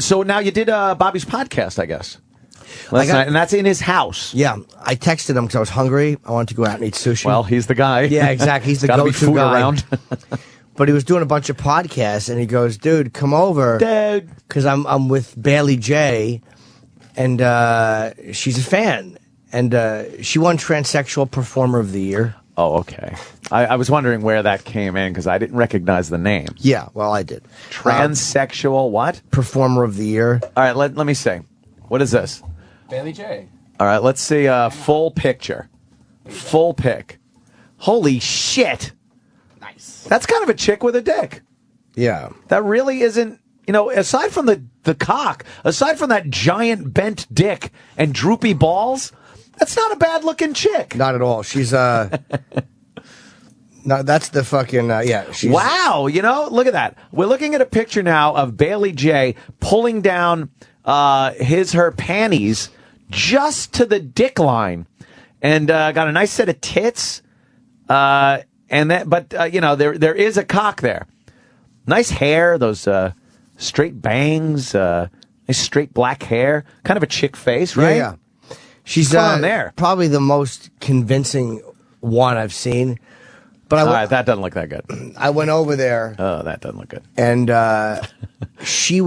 So now you did Bobby's podcast, I guess. Last night, and that's in his house. Yeah, I texted him because I was hungry. I wanted to go out and eat sushi. Well, he's the guy. Yeah, exactly. He's the Gotta be go-to food guy. around. But he was doing a bunch of podcasts, and he goes, "Dude, come over, dude," because I'm with Bailey J, and she's a fan, and she won Transsexual Performer of the Year. Oh, okay. I was wondering where that came in because I didn't recognize the name. Yeah, well, I did. Transsexual what? Performer of the Year. All right, let me see. What is this? Bailey J. All right, let's see full picture. Full pic. Holy shit. Nice. That's kind of a chick with a dick. Yeah. That really isn't, aside from the cock, aside from that giant bent dick and droopy balls, that's not a bad looking chick. Not at all. She's no, that's the fucking yeah. She's, wow, look at that. We're looking at a picture now of Bailey J pulling down her panties just to the dick line, and got a nice set of tits. There is a cock there. Nice hair, those straight bangs, nice straight black hair, kind of a chick face, right? Yeah. She's there. Probably the most convincing one I've seen. But All right, that doesn't look that good. I went over there. Oh, that doesn't look good. And she's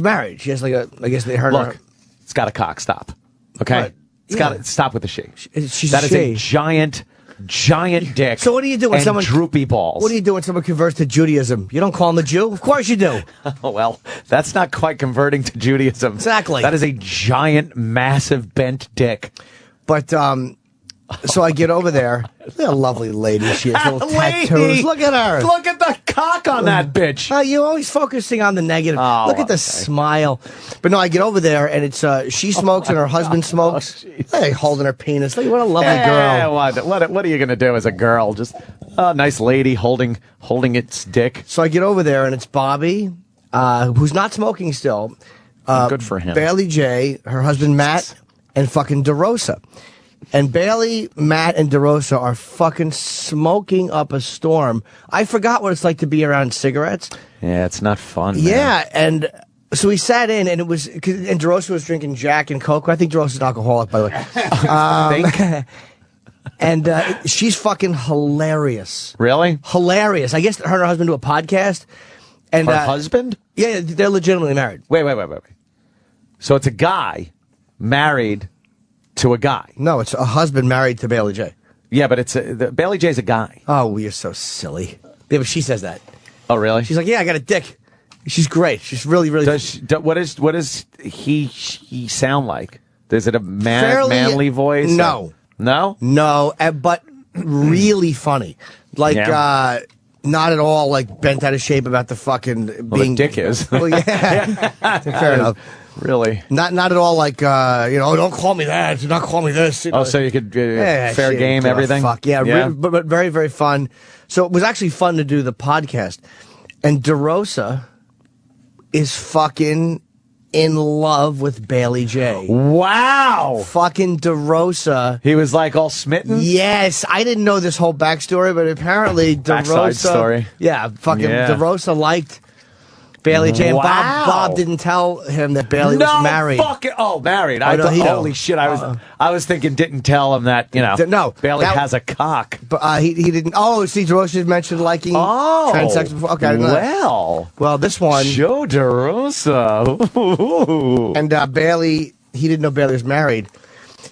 married. She has like a, I guess they heard Look, her. it's got a cock. Stop. Okay? But, It's got to stop with the she. She's that a is a giant dick. So what do you do when and someone droopy balls? What do you do when someone converts to Judaism? You don't call them a Jew? Of course you do. Oh, well, that's not quite converting to Judaism. Exactly. That is a giant, massive, bent dick. But so I get over there. Look at a lovely lady she has. Little Lady! tattoos. Look at her. Look at the cock on that bitch. You're always focusing on the negative. Oh, Look at the smile. But no, I get over there and it's she smokes and her husband smokes. Hey, holding her penis. Look, what a lovely girl. What are you going to do as a girl? Just a nice lady holding its dick. So I get over there and it's Bobby, who's not smoking still. Good for him. Bailey J, her husband Matt, and fucking DeRosa. And Bailey, Matt, and DeRosa are fucking smoking up a storm. I forgot what it's like to be around cigarettes. Yeah, it's not fun. Man. Yeah, and so we sat in, and and DeRosa was drinking Jack and Coke. I think DeRosa's an alcoholic, by the way. And she's fucking hilarious. Really? Hilarious. I guess her and her husband do a podcast. And Her husband? Yeah, they're legitimately married. Wait. So it's a guy married to a guy. No, it's a husband married to Bailey J. Yeah, but Bailey J's a guy. Oh, you're so silly. Yeah, but she says that. Oh, really? She's like, yeah, I got a dick. She's great. She's really, really. What does he sound like? Is it a manly voice? No. No? No, but really funny. Like, not at all like bent out of shape about the fucking being. The dick is. Well, yeah. Fair enough. Really? Not at all like, don't call me that. Do not call me this. Oh, so you could fair game everything? Fuck. Yeah. But very, very fun. So it was actually fun to do the podcast. And DeRosa is fucking in love with Bailey J. Wow. Fucking DeRosa. He was like all smitten? Yes. I didn't know this whole backstory, but apparently DeRosa. story. Yeah. Fucking DeRosa liked Bailey J. And Bob didn't tell him that Bailey was married. Married. Holy shit. I was thinking didn't tell him that, Bailey has a cock. But he didn't. Oh, see, DeRosa mentioned liking transsexual before. Okay, I didn't know that. Well, this one. Joe DeRosa. And Bailey, he didn't know Bailey was married.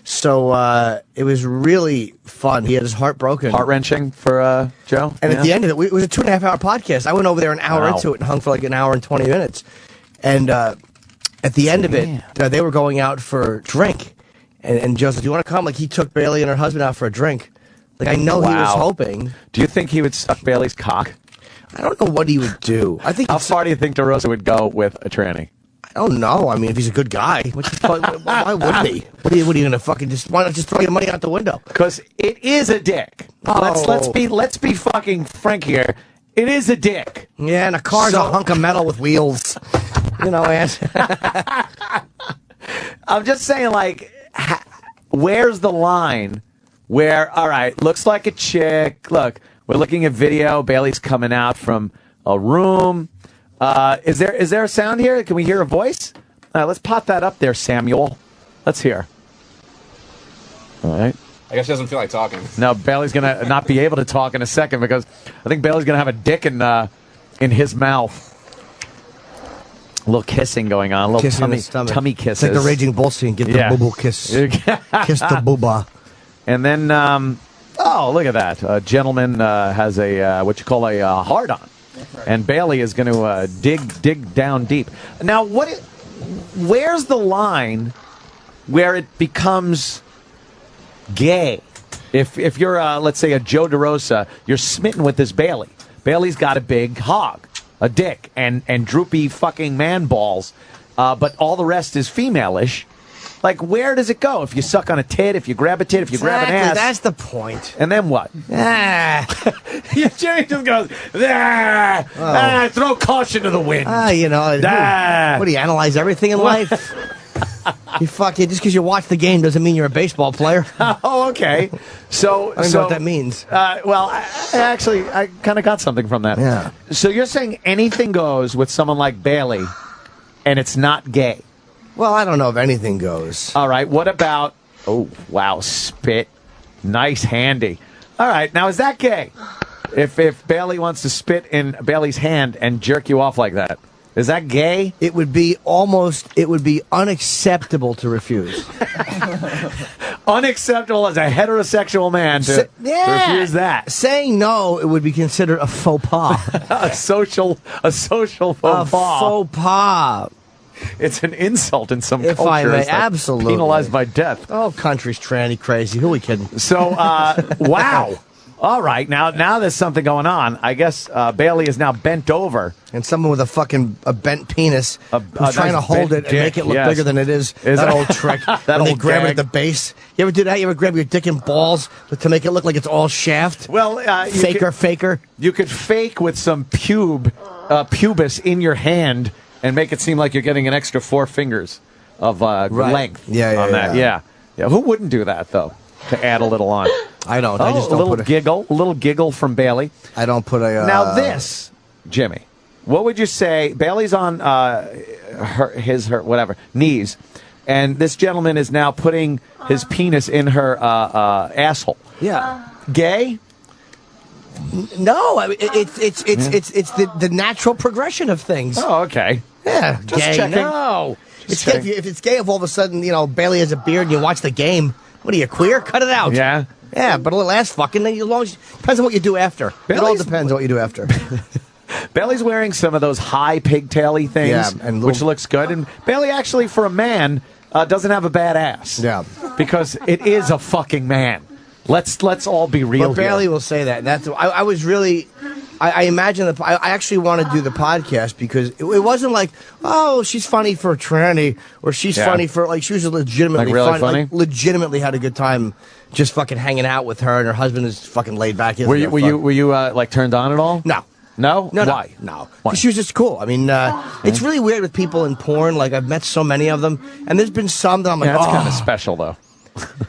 So it was really fun. He had his heart broken. Heart-wrenching for Joe. And at the end of it, it was a 2.5-hour podcast. I went over there an hour into it and hung for like an hour and 20 minutes. And at the end of it, they were going out for a drink. And Joe said, do you want to come? Like, he took Bailey and her husband out for a drink. Like, I know he was hoping. Do you think he would suck Bailey's cock? I don't know what he would do. I think. How far do you think DeRosa would go with a tranny? I don't know. I mean, if he's a good guy, why wouldn't he? What are you going to fucking why not just throw your money out the window? Because it is a dick. Let's be fucking frank here. It is a dick. Yeah, and a car's a hunk of metal with wheels. Ant. I'm just saying, like, where's the line where, all right, looks like a chick. Look, we're looking at video. Bailey's coming out from a room. Is there a sound here? Can we hear a voice? Let's pop that up there, Samuel. Let's hear. All right. I guess she doesn't feel like talking. No, Bailey's going to not be able to talk in a second because I think Bailey's going to have a dick in his mouth. A little kissing going on. A little tummy kisses. It's like the Raging Bull scene. Give the boo-boo kiss. Kiss the booba. And then, look at that. A gentleman has what you call a hard-on. Right. And Bailey is going to dig down deep. Now, where's the line where it becomes gay? If you're, let's say, a Joe DeRosa, you're smitten with this Bailey. Bailey's got a big hog, a dick, and droopy fucking man balls, but all the rest is female-ish. Like, where does it go? If you suck on a tit, if you grab a tit, if you grab an ass. That's the point. And then what? Jimmy just goes, throw caution to the wind. What do you analyze everything in life? You fucking just because you watch the game doesn't mean you're a baseball player. Oh, okay. So I don't know what that means. Well, I kind of got something from that. Yeah. So you're saying anything goes with someone like Bailey, and it's not gay? Well, I don't know if anything goes. All right. What about? Oh, wow, spit. Nice, handy. All right. Now, is that gay? If Bailey wants to spit in Bailey's hand and jerk you off like that, is that gay? It would be unacceptable to refuse. Unacceptable as a heterosexual man to refuse that. Saying no, it would be considered a faux pas. a social faux pas. Faux pas. It's an insult in some if cultures. I may, absolutely. Penalized by death. Oh, country's tranny crazy. Who are we kidding? So, wow. All right, now there's something going on. I guess Bailey is now bent over. And someone with a bent penis who's trying to hold it and make it look bigger than it is. That old trick. That old old grab it gag. at the base. You ever do that? You ever grab your dick and balls to make it look like it's all shaft? Well, faker. You could fake with some pubis in your hand and make it seem like you're getting an extra 4 fingers of length on that. Yeah. Who wouldn't do that, though, to add a little on? I don't. Oh, I just don't a little giggle from Bailey. I don't put a... Now this, Jimmy, what would you say? Bailey's on her knees, and this gentleman is now putting his penis in her asshole. Yeah. Gay? No, I mean, it's the natural progression of things. Oh, okay. Yeah, Just gay. checking. No, Just it's gay if it's gay if all of a sudden Bailey has a beard and you watch the game. What are you, queer? Cut it out. Yeah. Yeah, but it'll last fucking. As long as depends on what you do after. It all depends on what you do after. Bailey's wearing some of those high pigtaily things, which looks good. And Bailey actually, for a man, doesn't have a bad ass. Yeah, because it is a fucking man. Let's all be real. But Bailey will say that. That's I was really. I imagine I actually want to do the podcast because it wasn't like, oh, she's funny for a tranny or she's funny for she was legitimately funny. Like, legitimately had a good time just fucking hanging out with her and her husband is fucking laid back. Were you like turned on at all? No. No? Why? No. She was just cool. I mean, it's really weird with people in porn. Like, I've met so many of them, and there's been some that I'm like, that's kind of special, though.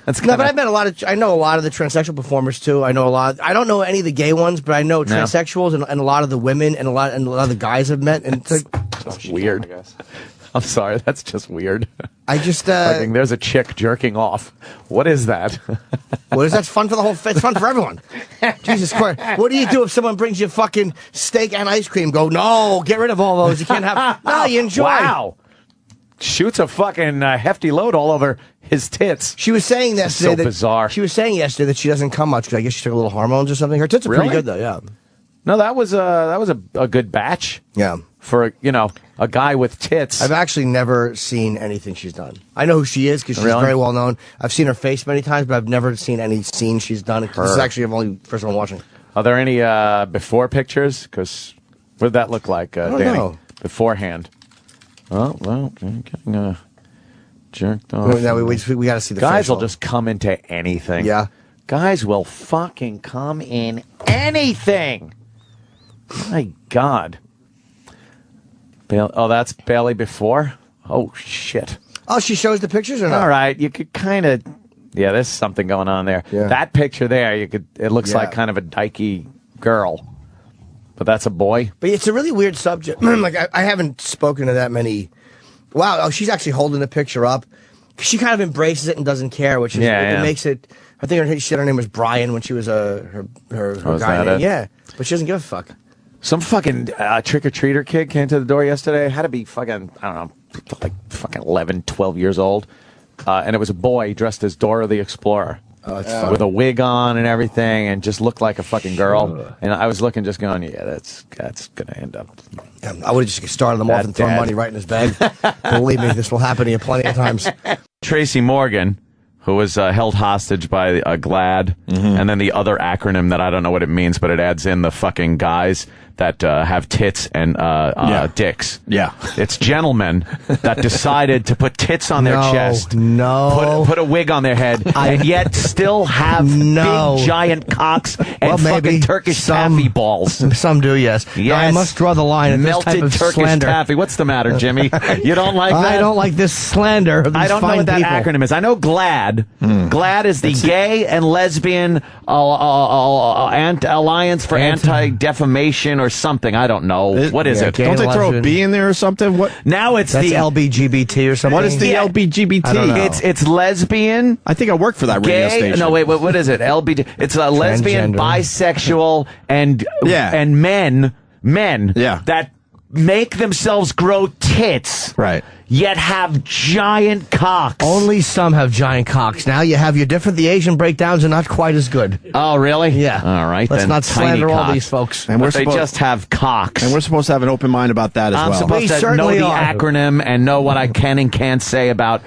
But I've met I know a lot of the transsexual performers, too. I know a lot. I don't know any of the gay ones, but I know transsexuals and a lot of the women and a lot of the guys I've met. And it's like, that's weird. I guess. I'm sorry, that's just weird. I just there's a chick jerking off. What is that? What is that? It's fun for the whole. It's fun for everyone. Jesus Christ! What do you do if someone brings you fucking steak and ice cream? Go, no, get rid of all those. You can't have. No, you enjoy. Wow. Shoots a fucking hefty load all over his tits. She was saying yesterday so bizarre. She was saying yesterday that she doesn't come much because I guess she took a little hormones or something. Her tits are pretty good though. Yeah. No, that was a good batch. Yeah. For a guy with tits. I've actually never seen anything she's done. I know who she is because she's very well known. I've seen her face many times, but I've never seen any scene she's done. This is actually the only first one I'm watching. Are there any before pictures? Because what did that look like, Danny? Know. Beforehand. Oh, well, getting jerked off. Now we got to see the guys facial. will just come into anything. Yeah. Guys will fucking come in anything. My God. Oh, that's Bailey before? Oh, shit. Oh, she shows the pictures or not? All right, you could kind of... Yeah, there's something going on there. Yeah. That picture there, it looks like kind of a dykey girl. But that's a boy. But it's a really weird subject. Like, I haven't spoken to that many. Wow, oh, she's actually holding the picture up. She kind of embraces it and doesn't care, which is it makes it. I think her name was Brian when she was her guy name. Yeah, but she doesn't give a fuck. Some fucking trick-or-treater kid came to the door yesterday. Had to be fucking, I don't know, like fucking 11, 12 years old. And it was a boy dressed as Dora the Explorer. Oh, that's funny. With a wig on and everything, and just looked like a fucking girl. And I was looking, just going, yeah, that's going to end up. I would have just started them off and thrown money right in his bag. Believe me, this will happen to you plenty of times. Tracy Morgan, who was held hostage by GLAAD, and then the other acronym that I don't know what it means, but it adds in the fucking guys that have tits and dicks. Yeah. It's gentlemen that decided to put tits on their chest, put a wig on their head, and yet still have big giant cocks and fucking Turkish taffy balls. Some do, yes. Yes. Now, I must draw the line at Melted this type of Turkish slander. taffy. What's the matter, Jimmy? You don't like that? I don't like this slander of these I don't know fine what that people. acronym is. I know GLAAD. GLAAD is the Gay and Lesbian Alliance for Anti-Defamation or something. I don't know. What is it? Don't they throw a B in there or something? What? Now it's That's the LBGBT or something. What is the LBGBT? I don't know. It's lesbian. I think I work for that radio Gay? station. No, wait. What is it? LBG. It's a lesbian, bisexual, and men that make themselves grow tits. Right. Yet have giant cocks. Only some have giant cocks. Now you have your different. The Asian breakdowns are not quite as good. Oh, really? Yeah. All right. Let's then. not slander Tiny all cocks. these folks. And They just have cocks. And we're supposed to have an open mind about that as I'm well. supposed We to know certainly the are. acronym and know what I can and can't say about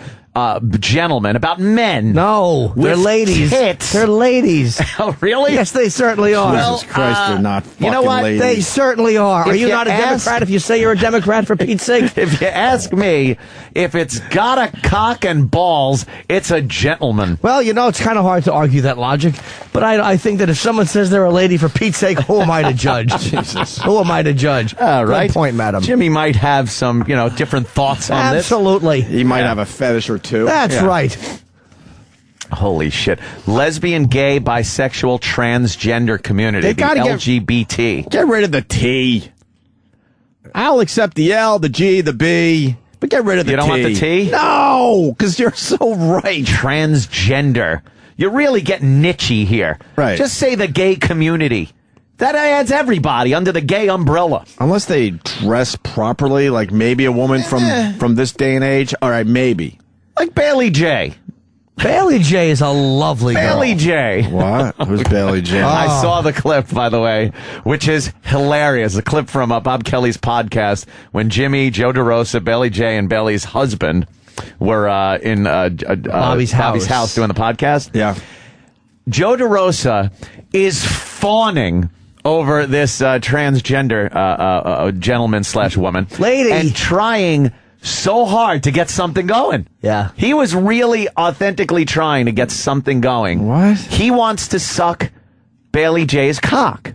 gentlemen, about men. No, they're With ladies. tits. They're ladies. Oh, really? Yes, they certainly are. Jesus Christ, they're not fucking you know what? ladies. They certainly are. Are If you you not a ask- Democrat if you say you're a Democrat, for Pete's sake? If you ask me, if it's got a cock and balls, it's a gentleman. Well, you know, it's kind of hard to argue that logic, but I think that if someone says they're a lady, for Pete's sake, who am I to judge? Jesus. Who am I to judge? All right. Good point, madam. Jimmy might have some, different thoughts on this. Absolutely. He might have a fetish or two. That's right. Holy shit. Lesbian, gay, bisexual, transgender community. They The gotta LGBT. Get rid of the T. I'll accept the L, the G, the B, but get rid of the T. You don't want the T? No, because you're so right. Transgender. You're really getting nichey here. Right. Just say the gay community. That adds everybody under the gay umbrella. Unless they dress properly, like maybe a woman from this day and age. All right, maybe. Like Bailey J. Bailey J is a lovely Bailey girl. J. What? Who's Bailey J? I saw the clip, by the way, which is hilarious. A clip from Bob Kelly's podcast when Jimmy, Joe DeRosa, Bailey J, and Bailey's husband were in Bobby's house doing the podcast. Yeah. Joe DeRosa is fawning over this transgender gentleman / woman. Lady. And trying so hard to get something going. Yeah. He was really authentically trying to get something going. What? He wants to suck Bailey J's cock.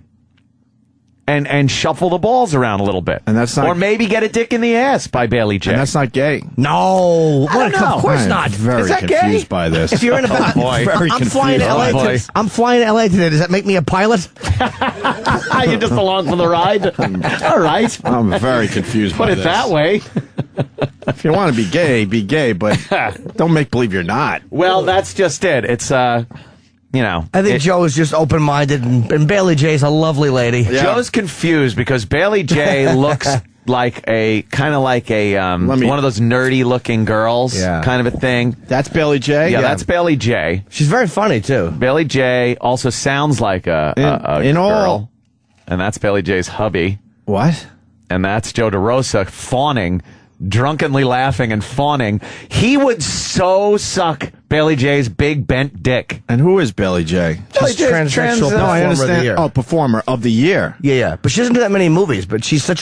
And shuffle the balls around a little bit. And that's not- Or maybe get a dick in the ass by Bailey J. And that's not gay. No. I don't know. Of course I'm not. very Is that confused gay? by this. If you're in a boy. Very I'm flying to confused. LA. boy. I'm flying to LA today. Does that make me a pilot? You just along for the ride? All right. I'm very confused Put by it this. that way. If you want to be gay, but don't make believe you're not. Well, that's just it. It's, I think Joe is just open-minded, and Bailey J is a lovely lady. Yeah. Joe's confused because Bailey J looks like a one of those nerdy looking girls, Yeah. kind of a thing. That's Bailey J? Yeah, that's Bailey J. She's very funny, too. Bailey J also sounds like a In girl. all. And that's Bailey J's hubby. What? And that's Joe DeRosa fawning, drunkenly laughing and fawning. He would so suck Bailey J's big bent dick. And who is Bailey J? She's J's transsexual trans- No, I performer of the understand. year. Oh, performer of the year. Yeah. But she doesn't do that many movies, but she's so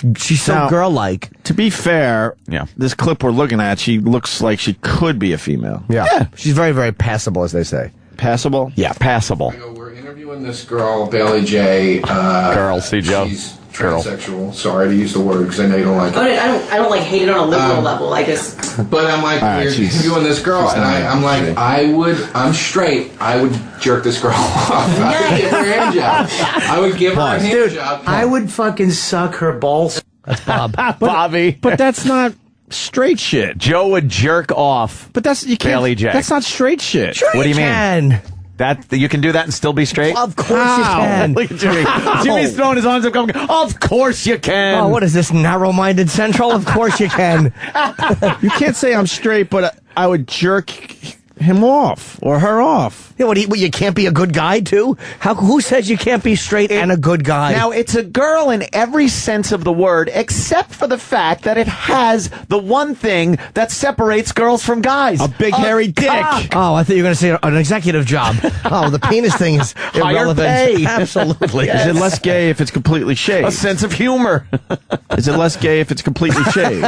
Now- girl-like. To be fair, Yeah. this clip we're looking at, she looks like she could be a female. Yeah. She's very, very passable, as they say. Passable? Yeah, passable. We're interviewing this girl, Bailey J. Girl, see, Joe. She's transsexual. Sorry to use the word because I know you don't like it. I don't like hate it on a liberal level. I just. But I'm like, we're interviewing this girl, and I'm like, I'm straight. I would jerk this girl off. I would give her a hand job. I would give her a hand job. I would fucking suck her balls. That's Bob. Bobby. But that's not straight shit. Joe would jerk off. But that's you can't. Bailey J. That's not straight shit. Sure What do you mean? can. That you can do that and still be straight? Of course you can. Look at Jimmy. Jimmy's throwing his arms up going, of course you can. Oh, what is this, narrow-minded Central? Of course you can. You can't say I'm straight, but I would jerk him off or her off. Yeah, what, you can't be a good guy, too? Who says you can't be straight and a good guy? Now, it's a girl in every sense of the word, except for the fact that it has the one thing that separates girls from guys. A big hairy dick. Oh, I thought you were going to say an executive job. Oh, the penis thing is irrelevant. pay. Absolutely. Is it less gay if it's completely shaved? A sense of humor. Is it less gay if it's completely shaved?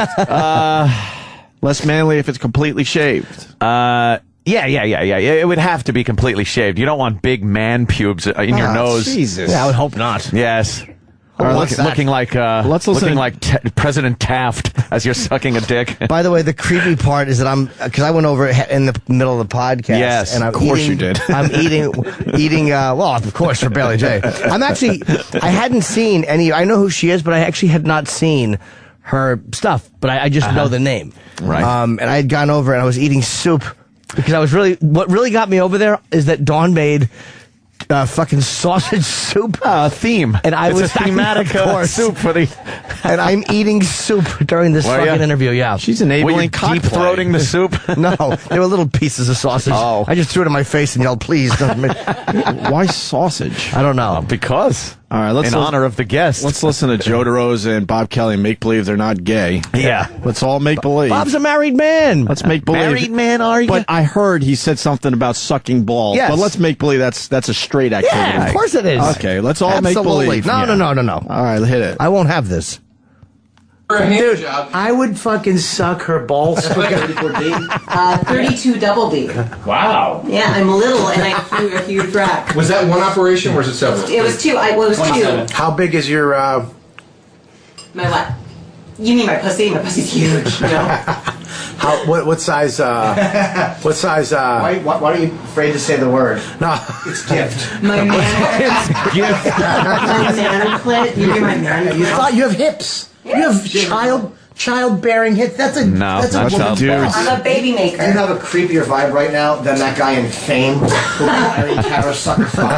Less manly if it's completely shaved? Yeah. It would have to be completely shaved. You don't want big man pubes in your nose. Jesus. Yeah, I would hope not. Yes. Or Or what's that? looking like President Taft as you're sucking a dick. By the way, the creepy part is that because I went over in the middle of the podcast. Yes, and of course you did. I'm eating, well, of course, for Bailey J. I hadn't seen I know who she is, but I actually had not seen her stuff, but I just know the name. Right. And I had gone over and I was eating soup because what really got me over there is that Dawn made fucking sausage soup. Theme. And it's a thematic soup for the... And I'm eating soup during this fucking interview, yeah. She's Were you enabling deep-throating the soup? No, they were little pieces of sausage. Oh. I just threw it in my face and yelled, please. Why sausage? I don't know. Because. All right, in honor of the guest. Let's listen to Joe DeRosa and Bob Kelly and make believe they're not gay. Yeah. Let's all make believe. Bob's a married man. Let's make believe. Married man, are you? But I heard he said something about sucking balls. Yes. But let's make believe that's a straight activity. Yeah, of course it is. Okay, let's all make Absolutely. believe. No. All right, hit it. I won't have this. Dude, I would fucking suck her balls. 32 double D. Wow. Yeah, I'm little and I threw a huge rack. Was that one operation or was it several? It was two. It was two. How big is your, My what? You mean my pussy? My pussy's huge. You know? what size, what size, Why are you afraid to say the word? no. It's gift. My man. My man clit. You mean my man You clit? thought you have hips. You have childbearing hips. That's a that's a not woman's dude. balls. I'm a baby maker. You have a creepier vibe right now than that guy in Fame who Larry Carter sucker thumb.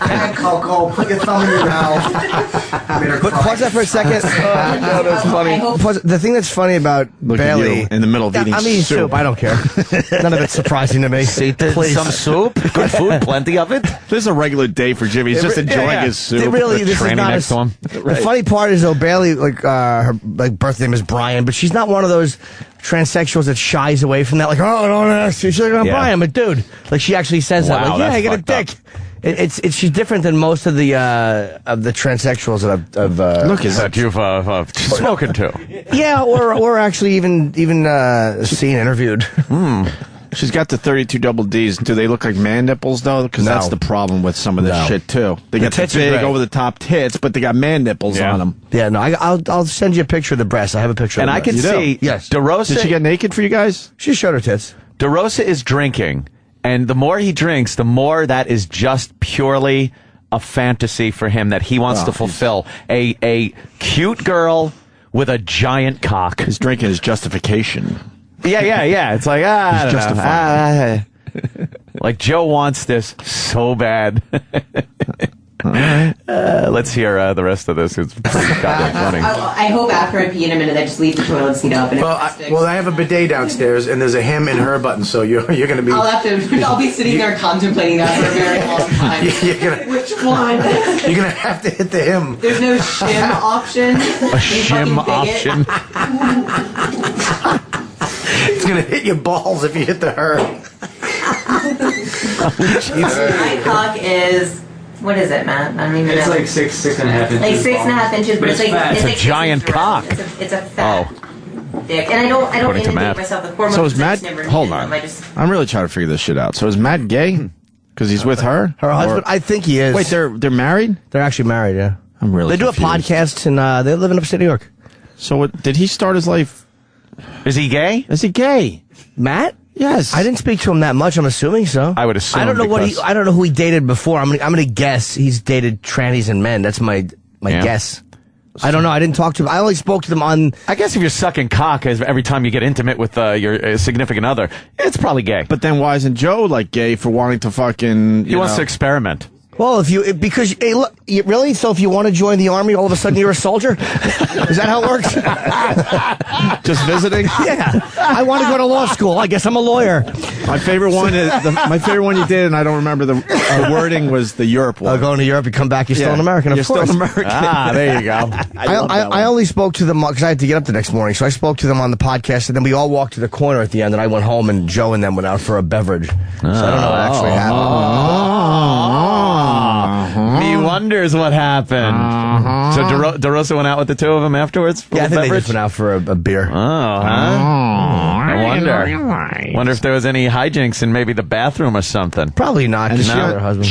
Hey, Coco, put your thumb in your mouth. Pause that for a second. that's funny. The thing that's funny about Look at Bailey you in the middle of eating I'm eating soup. I don't care. None of it's surprising to me. Please. Some soup, good food, plenty of it. This is a regular day for Jimmy. He's just enjoying his soup. This is Tranny not next to him. The funny part is though Bailey, her birth name is Brian, but she's not one of those transsexuals that shies away from that. Like, oh, don't ask you. She's like, oh, Yeah. Brian, but dude, like she actually says that. Wow, Like, yeah, that's I get a fucked dick. It's she's different than most of the transsexuals that I've Look, is that you've spoken to? yeah, or actually even seen interviewed. She's got the 32 double Ds. Do they look like man nipples, though? Because that's the problem with some of this shit, too. They got the tits are big, great. over-the-top tits, but they got man nipples Yeah. on them. Yeah, no, I'll send you a picture of the breast. I have a picture And of the I can breast. see Yes. DeRosa. Did she get naked for you guys? She showed her tits. DeRosa is drinking, and the more he drinks, the more that is just purely a fantasy for him that he wants to fulfill. A cute girl with a giant cock. His drinking is justification. Yeah. It's like, I don't know. justified. Like Joe wants this so bad. Let's hear the rest of this. It's pretty goddamn funny. I hope after I pee in a minute, I just leave the toilet seat up and Well, I have a bidet downstairs, and there's a him and her button, so you're going to be. I'll be sitting there contemplating that for a very long time. Which one? You're going to have to hit the him. There's no shim option. A shim option. It's going to hit your balls if you hit the her. My cock is, what is it, Matt? I don't even know. It's like 6.5 inches. Like 6.5 inches, but it's like fat. It's a giant cock. It's a fat dick, and I don't According to inundate Matt. myself with hormones. So is because I Matt... just never Hold needed on. them. I'm really trying to figure this shit out. So is Matt gay? Because he's with her? Her husband? I think he is. Wait, they're married? They're actually married, yeah. I'm really They do a confused. podcast, and they live in upstate New York. So did he start his life? Is he gay? Is he gay? Matt? Yes. I didn't speak to him that much. I'm assuming so. I would assume. I don't know because- I don't know who he dated before. I'm gonna guess he's dated trannies and men. That's my guess. I don't know. I didn't talk to him. I only spoke to them on. I guess if you're sucking cock every time you get intimate with your significant other, it's probably gay. But then why isn't Joe like gay for wanting to fucking? He wants to experiment. Well, because hey, look, really? So if you want to join the army, all of a sudden you're a soldier? Is that how it works? Just visiting? Yeah. I want to go to law school. I guess I'm a lawyer. My favorite one is my favorite one you did, and I don't remember the wording was the Europe one. Going to Europe, you come back, you're still an American. You're still an American. There you go. I only spoke to them because I had to get up the next morning, so I spoke to them on the podcast, and then we all walked to the corner at the end, and I went home, and Joe and them went out for a beverage. So I don't know what actually happened. Me wonders what happened. So DeRosa went out with the two of them afterwards for Yeah, I a think they beverage? just went out for a beer. I wonder if there was any hijinks in maybe the bathroom or something. Probably not, And because is she's her husband.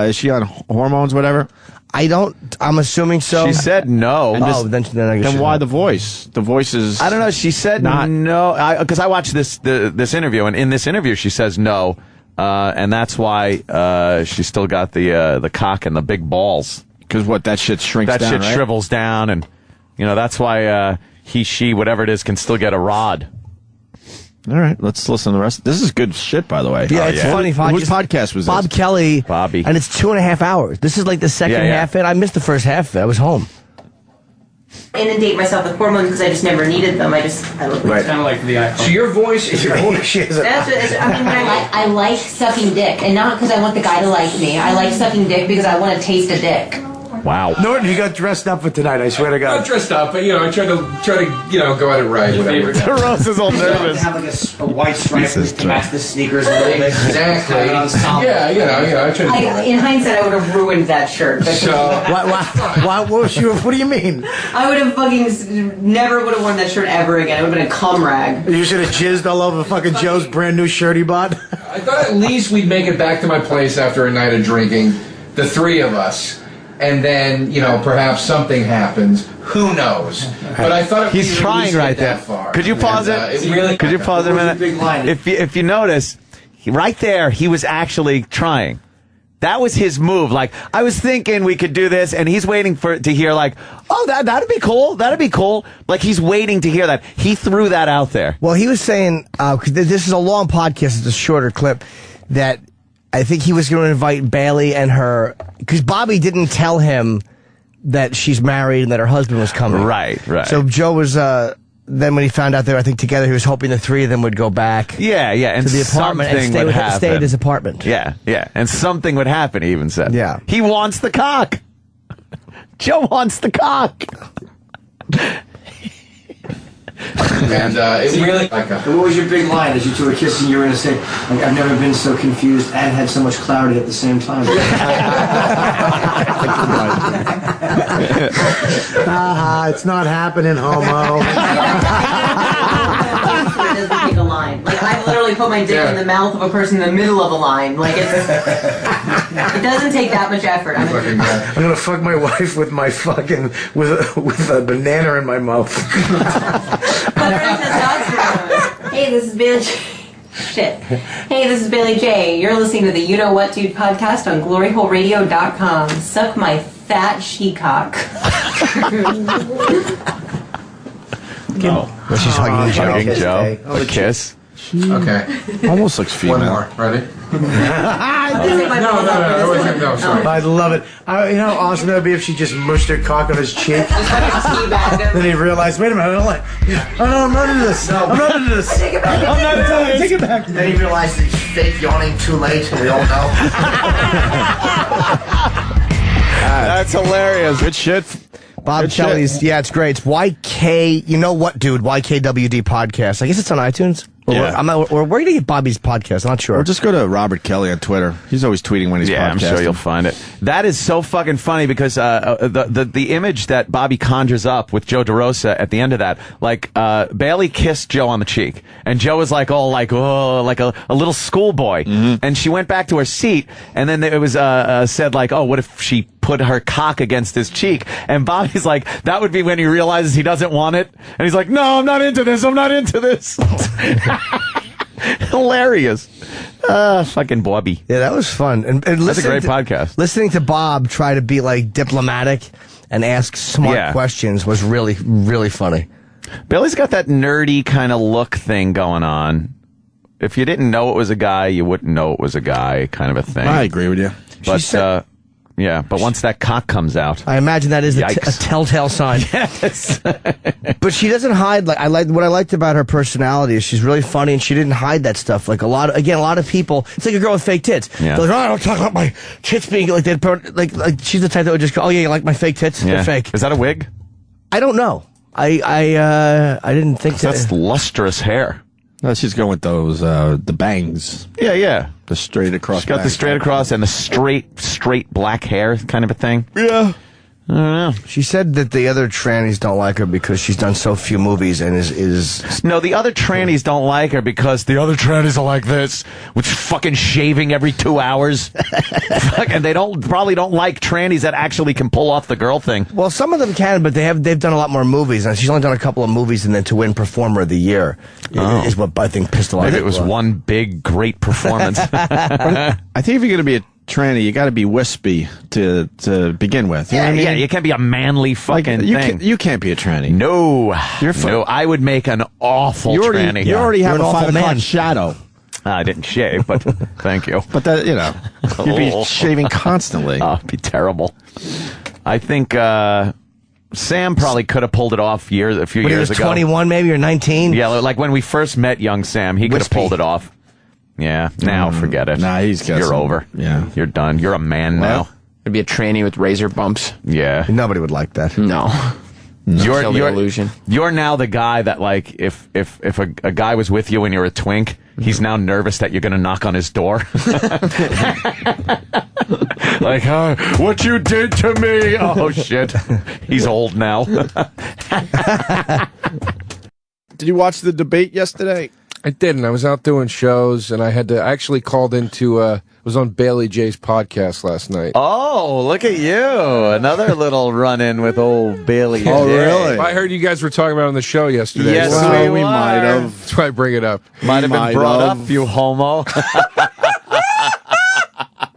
is she on hormones, whatever? I'm assuming so. She said no. then I guess Then she's why not. the voice? The voice is. I don't know. She said no because I watched this interview, and in this interview she says no, and that's why she still got the cock and the big balls. Because that shit shrinks That down, shit right? shrivels down, and that's why he, she, whatever it is, can still get a rod. All right, let's listen to the rest. This is good shit, by the way. Yeah, it's funny. Whose podcast was Bob this? Kelly. Bobby. And it's 2.5 hours. This is like the second half of it. I missed the first half of it. I was home. Inundate myself with hormones because I just never needed them. I look like Kind of like the iPhone. So your voice is She has a- that's what, I mean, I like sucking dick, and not because I want the guy to like me. I like sucking dick because I want to taste a dick. Wow. Norton, you got dressed up for tonight, I swear to not God. dressed up, but I try to go at it right. Whatever. DeRosa's all nervous. Have like a white stripe to match the sneakers a little bit. Exactly. Have it on solid. Yeah, I try to. In hindsight, I would have ruined that shirt. So What do you mean? I would have never would have worn that shirt ever again. It would have been a cum rag. You should have jizzed all over fucking Joe's brand new shirt he bought. I thought at least we'd make it back to my place after a night of drinking, the three of us. And then, perhaps something happens. Who knows? But I thought He's trying right there. Far. Could you pause it? Could you pause it a minute? If you notice, right there, he was actually trying. That was his move. Like, I was thinking we could do this, and he's waiting to hear like, oh, that'd be cool. That'd be cool. Like, he's waiting to hear that. He threw that out there. Well, he was saying, 'cause this is a long podcast, it's a shorter clip, that I think he was going to invite Bailey and her, because Bobby didn't tell him that she's married and that her husband was coming. Right. So Joe was, then when he found out they were, I think, together, he was hoping the three of them would go back Yeah, and to the apartment and something would happen. stay at his apartment. Yeah, and something would happen, he even said. Yeah. He wants the cock. Joe wants the cock. And it's really like a. What was your big line as you two were kissing? You were going to say, like, I've never been so confused and had so much clarity at the same time. It's not happening, homo. It doesn't take a line. Like, I literally put my dick in the mouth of a person in the middle of a line. Like, it doesn't take that much effort. I'm gonna fuck my wife with my fucking with a banana in my mouth. Hey, this is Bailey J. Shit. Hey, this is Bailey J. You're listening to the You Know What Dude podcast on gloryholeradio.com. Suck my fat she-cock. Well, she's hugging Joe. Hugging Joe. A kiss. Okay. Almost looks female. One more. Ready? No, No, sorry. I'd love it. You know how awesome that would be if she just mushed her cock on his cheek. Then he realized, wait a minute, I'm not into this. I'm not into this. Take it back. I'm not into it. Take it back. Then he realized that he's fake yawning too late, and we all know. That's hilarious. Good shit. Bob Kelly's, yeah, it's great. It's YK, you know what, dude? YKWD podcast. I guess it's on iTunes. Or where do you get Bobby's podcast? I'm not sure. Or just go to Robert Kelly on Twitter. He's always tweeting when he's podcasting. Yeah, I'm sure you'll find it. That is so fucking funny because the image that Bobby conjures up with Joe DeRosa at the end of that, like Bailey kissed Joe on the cheek, and Joe was like, like a little schoolboy, and she went back to her seat, and then it was said like, oh, what if she put her cock against his cheek? And Bobby's like, that would be when he realizes he doesn't want it, and he's like, no, I'm not into this. I'm not into this. Hilarious. Fucking Bobby. Yeah, that was fun. And that's a great podcast. Listening to Bob try to be like diplomatic and ask smart questions was really, really funny. Billy's got that nerdy kind of look thing going on. If you didn't know it was a guy, you wouldn't know it was a guy kind of a thing. I agree with you. But yeah, but once that cock comes out, I imagine that is a telltale sign. Yes. But she doesn't hide. What I liked about her personality is she's really funny, and she didn't hide that stuff. Like a lot of people, it's like a girl with fake tits. Yeah. They're like, oh, I don't talk about my tits being like that. Like she's the type that would just go, oh yeah, you like my fake tits? Yeah. They're fake. Is that a wig? I don't know. I didn't think that's lustrous hair. No, she's going with those the bangs. Yeah. The straight across. She's got the straight across and the straight black hair kind of a thing. Yeah. I don't know. She said that the other trannies don't like her because she's done so few movies and is... No, the other trannies don't like her because the other trannies are like this, with fucking shaving every 2 hours. And they probably don't like trannies that actually can pull off the girl thing. Well, some of them can, but they've done a lot more movies, and she's only done a couple of movies, and then to win Performer of the Year is what I think pissed a lot of people off. Maybe it was one big, great performance. I think if you're going to be a tranny, you got to be wispy to begin with. You know what I mean? Yeah, you can't be a manly fucking thing. You can't be a tranny. No. No, I would make an awful tranny. You already have an a 5 o'clock man. shadow. I didn't shave, but thank you. But that, you'd be shaving constantly. Oh, it'd be terrible. I think Sam probably could have pulled it off a few years ago. When he was 21 maybe, or 19? Yeah, like when we first met young Sam, he could have pulled it off. Yeah, now forget it. Nah, you're over. Yeah. You're done. You're a man now. It'd be a tranny with razor bumps. Yeah. Nobody would like that. No. You're illusion. You're now the guy that, like, if a guy was with you when you were a twink, he's now nervous that you're going to knock on his door. Like, what you did to me? Oh, shit. He's old now. Did you watch the debate yesterday? I didn't. I was out doing shows, and I actually called into, was on Bailey J's podcast last night. Oh, look at you. Another little run-in with old Bailey J. Oh, really? I heard you guys were talking about it on the show yesterday. Yes, well, we were. might have. That's why I bring it up. Might have been brought up, you homo.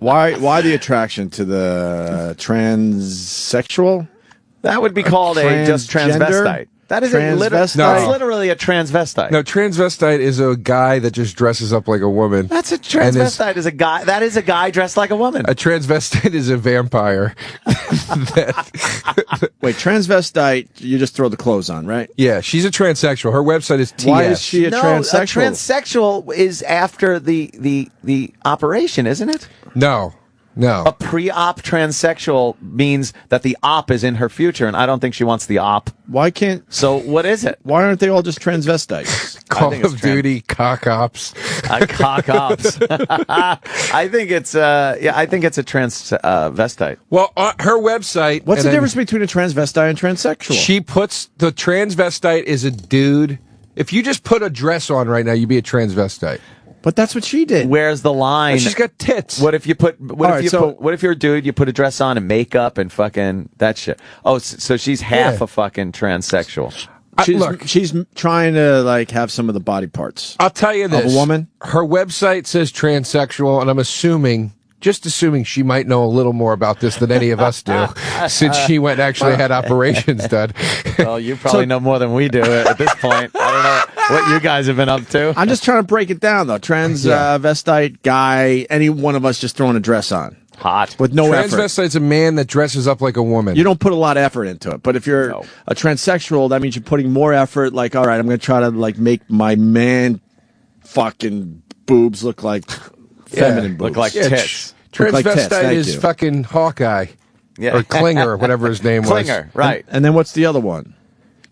Why the attraction to the transsexual? That would be called just transvestite. That is that's literally a transvestite. No, transvestite is a guy that just dresses up like a woman. That's a transvestite is a guy. That is a guy dressed like a woman. A transvestite is a vampire. Wait, transvestite, you just throw the clothes on, right? Yeah, she's a transsexual. Her website is TS. Why is she a transsexual? A transsexual is after the operation, isn't it? No. A pre-op transsexual means that the op is in her future, and I don't think she wants the op. Why can't... So what is it? Why aren't they all just transvestites? Call of Duty, cock ops. Cock ops. I think it's a transvestite. Well, her website... What's the difference between a transvestite and transsexual? She puts... The transvestite is a dude. If you just put a dress on right now, you'd be a transvestite. But that's what she did. Where's the line? Well, she's got tits. What if you put? What if you're a dude? You put a dress on and makeup and fucking that shit. Oh, so she's half a fucking transsexual. She's trying to like have some of the body parts. I'll tell you this: of a woman. Her website says transsexual, and I'm assuming she might know a little more about this than any of us do, since she went and actually had operations done. Well, you probably know more than we do at this point. I don't know what you guys have been up to. I'm just trying to break it down, though. Transvestite guy, any one of us just throwing a dress on. Hot. With no effort. Transvestite's a man that dresses up like a woman. You don't put a lot of effort into it. But if you're a transsexual, that means you're putting more effort. Like, all right, I'm going to try to like make my man fucking boobs look like feminine boobs. Look like tits. Transvestite is fucking Hawkeye. Yeah. Or Klinger, or whatever his name was. Klinger, right. And then what's the other one?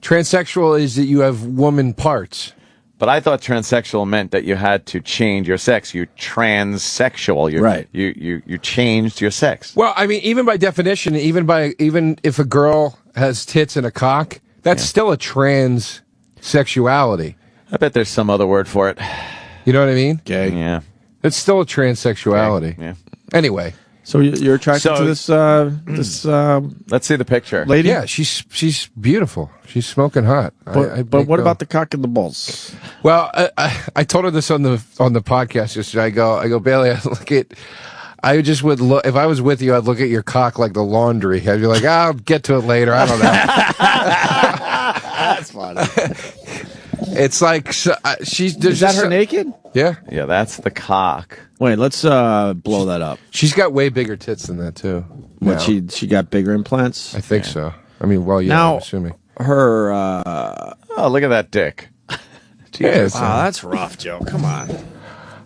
Transsexual is that you have woman parts. But I thought transsexual meant that you had to change your sex. You transsexual. Right. You changed your sex. Well, I mean, even by definition, even if a girl has tits and a cock, that's still a transsexuality. I bet there's some other word for it. You know what I mean? Gay. Yeah. It's still a transsexuality. Yeah. Anyway. So you're attracted to this let's see the picture. Lady? Yeah, she's beautiful. She's smoking hot. But what about the cock and the balls? Well, I told her this on the podcast yesterday. I go, Bailey, I just would look, if I was with you, I'd look at your cock like the laundry. I'd be like, I'll get to it later. I don't know. That's funny. It's like she's. Is that her naked? Yeah. Yeah, that's the cock. Wait, let's blow that up. She's got way bigger tits than that too. What, now. she got bigger implants? I think so. I mean, well, yeah, now, I'm assuming. Her oh, look at that dick. Yeah, wow, that's rough, Joe. Come on.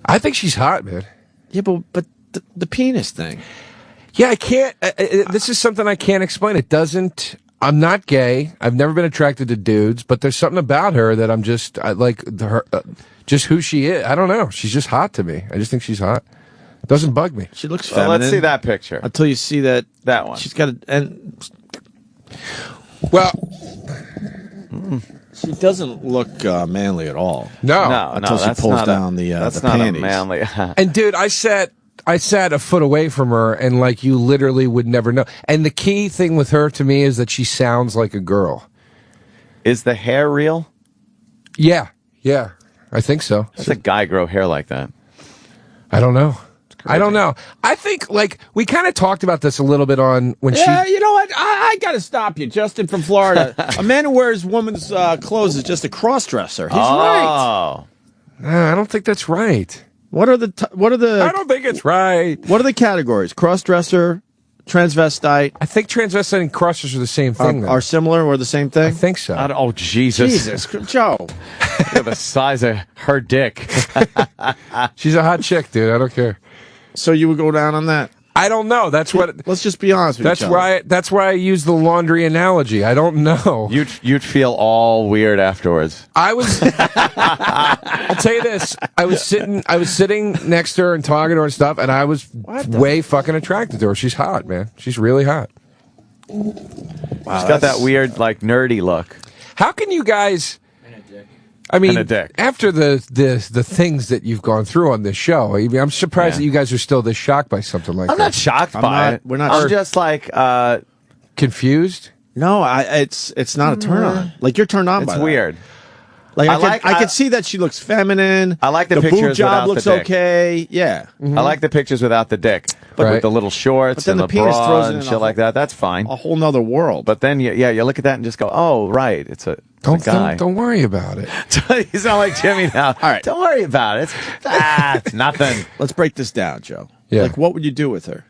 I think she's hot, man. Yeah, but the penis thing. Yeah, I can't. This is something I can't explain. It doesn't. I'm not gay. I've never been attracted to dudes, but there's something about her that I like her, just who she is. I don't know. She's just hot to me. I just think she's hot. It doesn't bug me. She looks feminine. Well, let's see that picture. Until you see that one. She's got well, she doesn't look manly at all. No, until she pulls down the that's the not panties. A manly. And dude, I sat a foot away from her, and like you literally would never know. And the key thing with her to me is that she sounds like a girl. Is the hair real? Yeah, I think so. Does a guy grow hair like that? I don't know. I don't know. I think, like, we kind of talked about this a little bit on when you know what? I got to stop you. Justin from Florida. A man who wears woman's clothes is just a cross-dresser. He's right. I don't think that's right. What are the I don't think it's right. What are the categories? Cross-dresser, transvestite. I think transvestite and cross-dresser are the same thing. Are similar or the same thing? I think so. Oh, Jesus. Joe. Look at the size of her dick. She's a hot chick, dude. I don't care. So you would go down on that? I don't know. That's what. Let's just be honest with each other. That's why I use the laundry analogy. I don't know. You'd feel all weird afterwards. I'll tell you this. I was sitting next to her and talking to her and stuff, and I was way fucking attracted to her. She's hot, man. She's really hot. Wow, she's got that weird, like, nerdy look. How can you guys? I mean, after the things that you've gone through on this show, I mean, I'm surprised that you guys are still this shocked by something like that. I'm not shocked by it. We're not. I'm just like confused. No, it's not a turn on. Like you're turned on by that. It's weird. Like I can see that she looks feminine. I like the boob pictures job without looks the dick. okay. Yeah, I like the pictures without the dick, but with the little shorts and the penis bra throws and in shit like that. That's fine. A whole nother world. But then you look at that and just go, oh right, it's a guy. Don't worry about it. You sound like Jimmy now. All right, don't worry about it. It's nothing. Let's break this down, Joe. Yeah. Like, what would you do with her?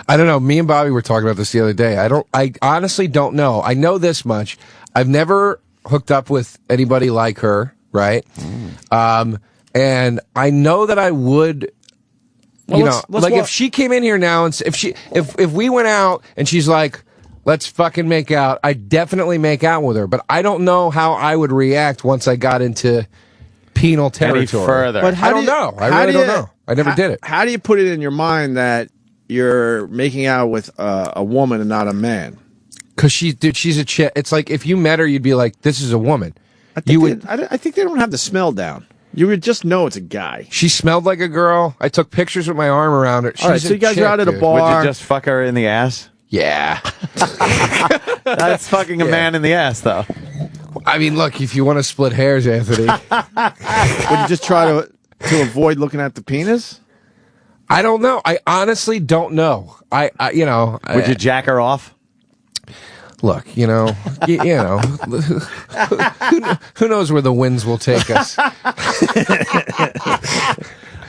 I don't know. Me and Bobby were talking about this the other day. I honestly don't know. I know this much. I've never hooked up with anybody like her, right? And I know that I would, let's if she came in here now and if we went out and she's like, let's fucking make out, I'd definitely make out with her. But I don't know how I would react once I got into penal territory. Any further. But I don't know. I really don't know. I never did it. How do you put it in your mind that you're making out with a woman and not a man? Because she's a chick. It's like if you met her, you'd be like, "This is a woman." I think they don't have the smell down. You would just know it's a guy. She smelled like a girl. I took pictures with my arm around her. All right, so you guys are out at a bar. Would you just fuck her in the ass? Yeah. That's fucking a man in the ass, though. I mean, look, if you want to split hairs, Anthony, would you just try to avoid looking at the penis? I don't know. I honestly don't know. Would you jack her off? Look, you know, who knows where the winds will take us?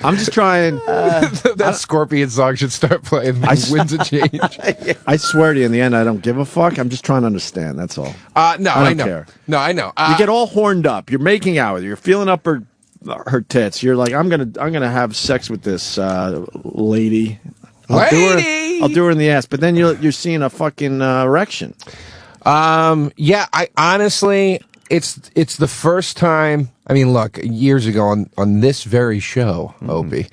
I'm just trying. That Scorpion song should start playing. Winds of change. I swear to you, in the end, I don't give a fuck. I'm just trying to understand. That's all. No, I don't care. No, I know. You get all horned up. You're making out with her. You're feeling up her tits. You're like, I'm gonna have sex with this lady. I'll do her in the ass. But then you're seeing a fucking erection. Yeah, I honestly, it's the first time. I mean, look, years ago on this very show, Opie,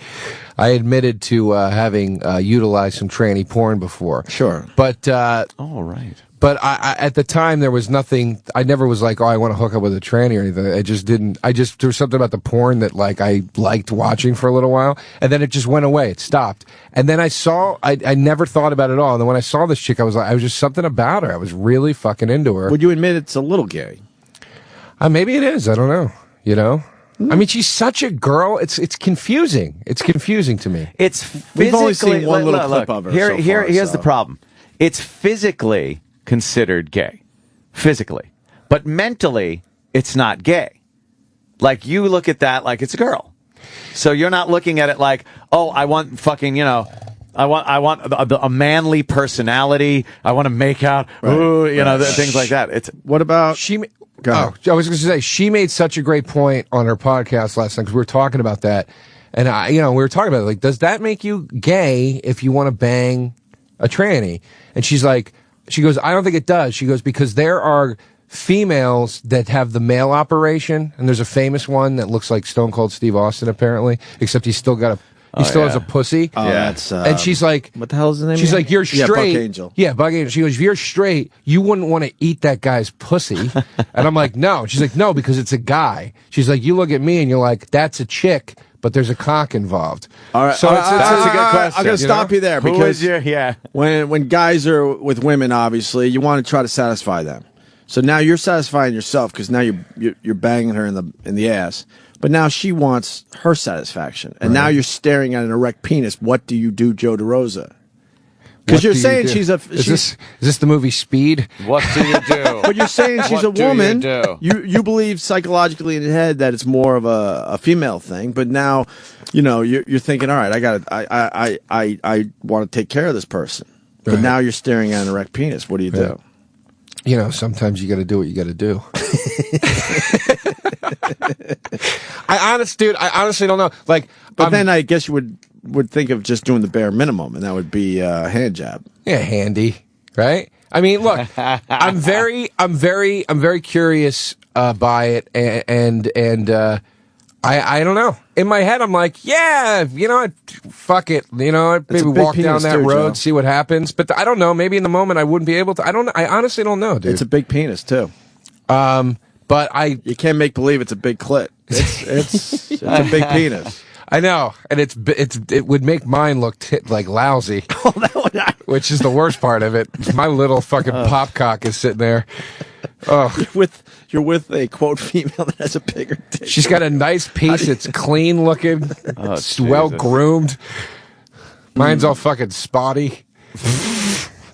I admitted to having utilized some tranny porn before. Sure, but all right. But I at the time there was nothing. I never was like, oh, I want to hook up with a tranny or anything. I just didn't. There was something about the porn that like I liked watching for a little while, and then it just went away. It stopped, and then I never thought about it at all. And then when I saw this chick, I was just something about her. I was really fucking into her. Would you admit it's a little gay? Maybe it is. I don't know. You know. I mean, she's such a girl. It's confusing. It's confusing to me. It's physically. We've only seen one little clip of her. Here's the problem. It's physically considered gay, physically, but mentally, it's not gay. Like you look at that like it's a girl, so you're not looking at it like, oh, I want fucking, I want a manly personality. I want to make out, ooh, things like that. It's what about I was going to say she made such a great point on her podcast last night because we were talking about that, and we were talking about it, like, does that make you gay if you want to bang a tranny? And she goes, I don't think it does. She goes, because there are females that have the male operation, and there's a famous one that looks like Stone Cold Steve Austin, apparently, except he's still got has a pussy. Oh, yeah. That's, and she's like, what the hell is the name? She's like, you're straight. Yeah, Buck Angel. Yeah, Buck Angel. She goes, if you're straight, you wouldn't want to eat that guy's pussy. And I'm like, no. She's like, no, because it's a guy. She's like, you look at me and you're like, that's a chick, but there's a cock involved. All right, so that's a good question. I'm going to stop you there because yeah. when guys are with women, obviously, you want to try to satisfy them. So now you're satisfying yourself because now you're banging her in the ass. But now she wants her satisfaction, and now you're staring at an erect penis. What do you do, Joe DeRosa? Because you're saying she's a. Is this the movie Speed? What do you do? But you're saying she's a woman. You believe psychologically in your head that it's more of a female thing. But now, you're thinking, all right, I want to take care of this person. But now you're staring at an erect penis. What do you do? Sometimes you got to do what you got to do. I honestly don't know. Like, but then I guess you would think of just doing the bare minimum, and that would be a hand job. Yeah, handy, right? I mean, look, I'm very curious by it, and I don't know. In my head, I'm like, yeah, fuck it. Maybe walk down that road, Joe. See what happens. But I don't know. Maybe in the moment I wouldn't be able to. I honestly don't know, dude. It's a big penis too. But you can't make believe it's a big clit. It's a big penis. I know, and it would make mine look like lousy, which is the worst part of it. My little fucking pop cock is sitting there. Oh, you're with a quote female that has a bigger dick. She's got a nice piece. It's clean looking. It's well groomed. Mine's all fucking spotty.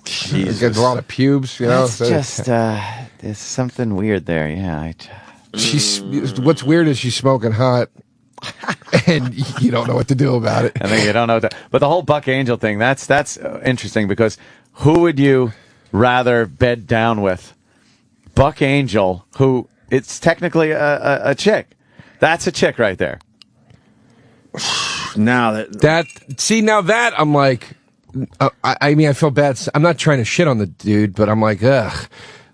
Jesus. Got a lot of pubes. It's just there's something weird there. Yeah. What's weird is she's smoking hot. And you don't know what to do about it. And then you don't know what but the whole Buck Angel thing, that's interesting because who would you rather bed down with? Buck Angel, who it's technically a chick. That's a chick right there. Now that I'm like, I mean, I feel bad. I'm not trying to shit on the dude, but I'm like, ugh.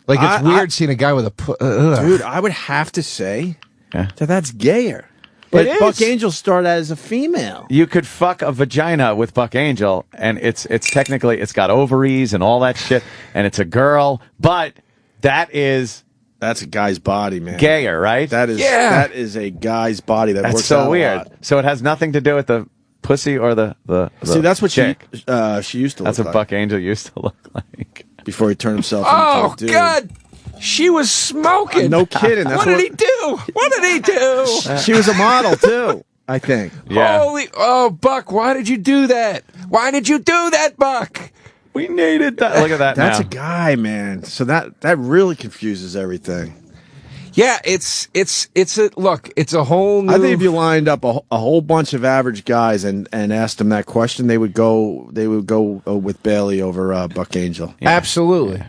Like, it's weird seeing a guy with a... Dude, I would have to say that's gayer. But Buck Angel started as a female. You could fuck a vagina with Buck Angel, and it's technically, it's got ovaries and all that shit, and it's a girl, but that's a guy's body, man. Gayer, right? That is a guy's body that works so out weird. a lot. So it has nothing to do with the pussy or the See, that's what chick. she used to look like. That's what Buck Angel used to look like. Before he turned himself into a dude. God! She was smoking. No kidding. What did he do? What did he do? She was a model, too, I think. Yeah. Buck, why did you do that? Why did you do that, Buck? We needed that. Look at that. That's a guy, man. So that really confuses everything. Yeah, it's a whole new... I think if you lined up a whole bunch of average guys and asked them that question, they would go with Bailey over Buck Angel. Yeah. Absolutely.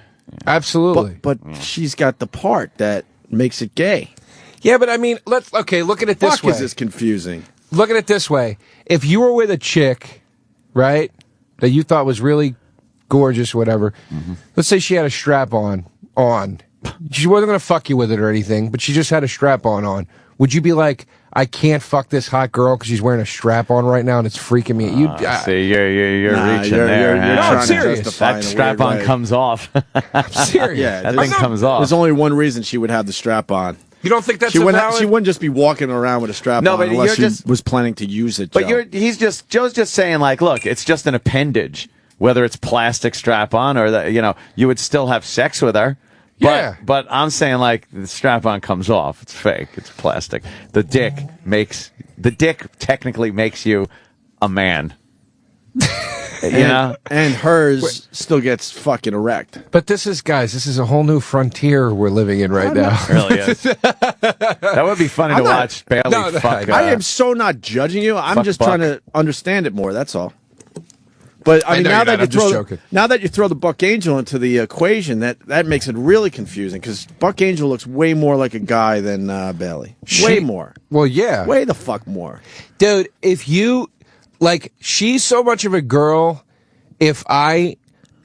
Absolutely. But she's got the part that makes it gay. Yeah, but I mean, look at it this way. Fuck, is this confusing? Look at it this way. If you were with a chick, right, that you thought was really gorgeous, whatever. Let's say she had a strap on. She wasn't going to fuck you with it or anything, but she just had a strap on. Would you be like, I can't fuck this hot girl because she's wearing a strap on right now and it's freaking me? See, you're reaching there. You're no, I'm serious. That strap on comes off. I'm serious. Yeah, that thing comes off. There's only one reason she would have the strap on. You don't think that's she valid? She wouldn't just be walking around with a strap on unless she was planning to use it. But Joe's just saying, like, look, it's just an appendage. Whether it's plastic strap on or that, you would still have sex with her. But I'm saying, like, the strap on comes off. It's fake. It's plastic. The dick technically makes you a man. And hers still gets fucking erect. But this is a whole new frontier we're living in right now. It really is. That would be funny to watch Bailey fuck. I am so not judging you. I'm just trying to understand it more. That's all. But I mean, now that you throw the Buck Angel into the equation, that makes it really confusing because Buck Angel looks way more like a guy than Bailey. Way more. Well, yeah. Way the fuck more. Dude, if you, like, she's so much of a girl, if I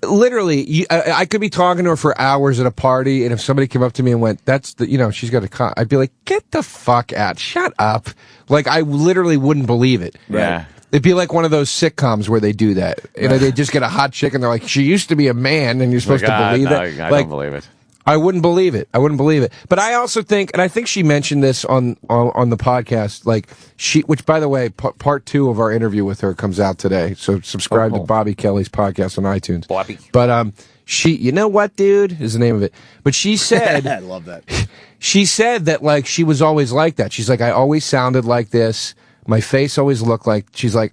could be talking to her for hours at a party, and if somebody came up to me and went, she's got a I'd be like, get the fuck out. Shut up. Like, I literally wouldn't believe it. Yeah. It'd be like one of those sitcoms where they do that. They just get a hot chick and they're like, she used to be a man, and you're supposed to believe it. I don't believe it. I wouldn't believe it. But I also think, and I think she mentioned this on the podcast, like which by the way, part 2 of our interview with her comes out today. So subscribe to Bobby Kelly's podcast on iTunes. Bobby. But you know what, dude, is the name of it. But she said, I love that. She said that, like, she was always like that. She's like, I always sounded like this. My face always looked like. She's like,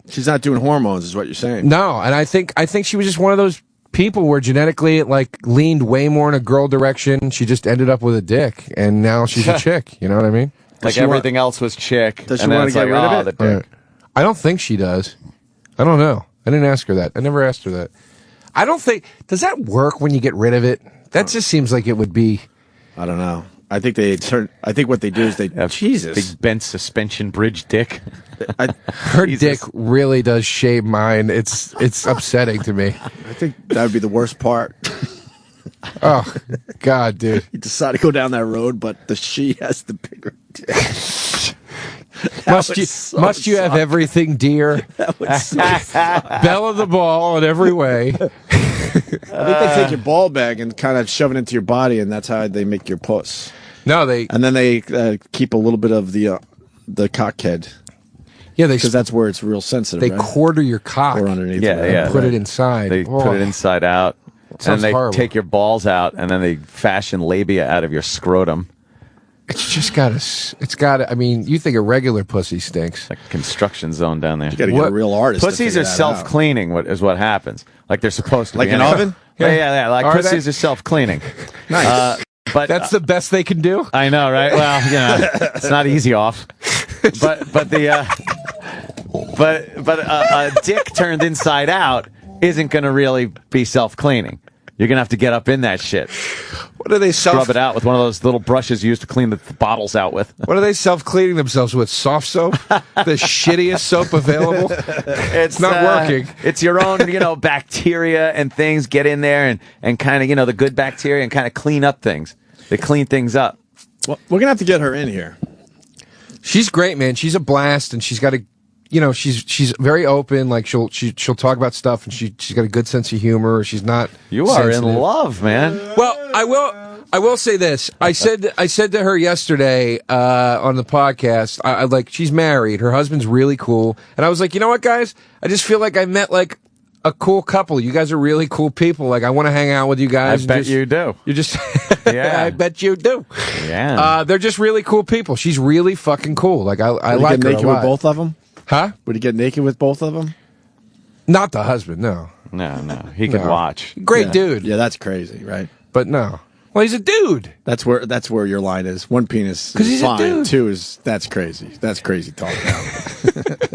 she's not doing hormones, is what you're saying. No, and I think she was just one of those people where genetically it like leaned way more in a girl direction. She just ended up with a dick, and now she's a chick. You know what I mean? Like everything else was chick. Does she want to get rid of it? The dick. I don't think she does. I don't know. I didn't ask her that. I never asked her that. I don't think. Does that work when you get rid of it? That just seems like it would be. I don't know. I think what they do is they Jesus big bent suspension bridge dick. Her dick really does shave mine. It's upsetting to me. I think that would be the worst part. Oh God, dude! You decide to go down that road, but she has the bigger dick. Must you have everything, dear? That would suck. Belle of the ball in every way. I think they take your ball bag and kind of shove it into your body, and that's how they make your puss. No, and then they keep a little bit of the cockhead. Yeah, because that's where it's real sensitive. They right? quarter your cock. Or underneath. Yeah, put it inside. They put it inside out, and they horrible. take your balls out, and then they fashion labia out of your scrotum. It's just gotta. I mean, you think a regular pussy stinks? Like a construction zone down there. You gotta get a real artist. Pussies are self-cleaning. Is what happens. Like they're supposed to. Like be an oven. Yeah. Like pussies are self-cleaning. Nice. But that's the best they can do. I know, right? Well, it's not easy off. But a dick turned inside out isn't going to really be self-cleaning. You're going to have to get up in that shit. What are they Scrub it out with one of those little brushes you used to clean the bottles out with. What are they self-cleaning themselves with? Soft soap? The shittiest soap available? It's not working. It's your own, bacteria and things get in there and kind of, the good bacteria and kind of clean up things. They clean things up. Well, we're going to have to get her in here. She's great, man. She's a blast, and she's got a, she's very open. Like she'll talk about stuff, and she's got a good sense of humor. She's not. You are in love, man. Well, I will say this. I said to her yesterday on the podcast. I like she's married. Her husband's really cool, and I was like, you know what, guys? I just feel like I met like a cool couple. You guys are really cool people. Like I want to hang out with you guys. I bet you do. You just. Yeah. I bet you do. Yeah. They're just really cool people. She's really fucking cool. Like I like her a lot. Would you get naked with both of them? Huh? Would you get naked with both of them? Not the husband, no. No. He could watch. Great dude. Yeah, that's crazy, right? But no. Well, he's a dude. That's where your line is. One penis is fine. A dude. Two is that's crazy. That's crazy talk now.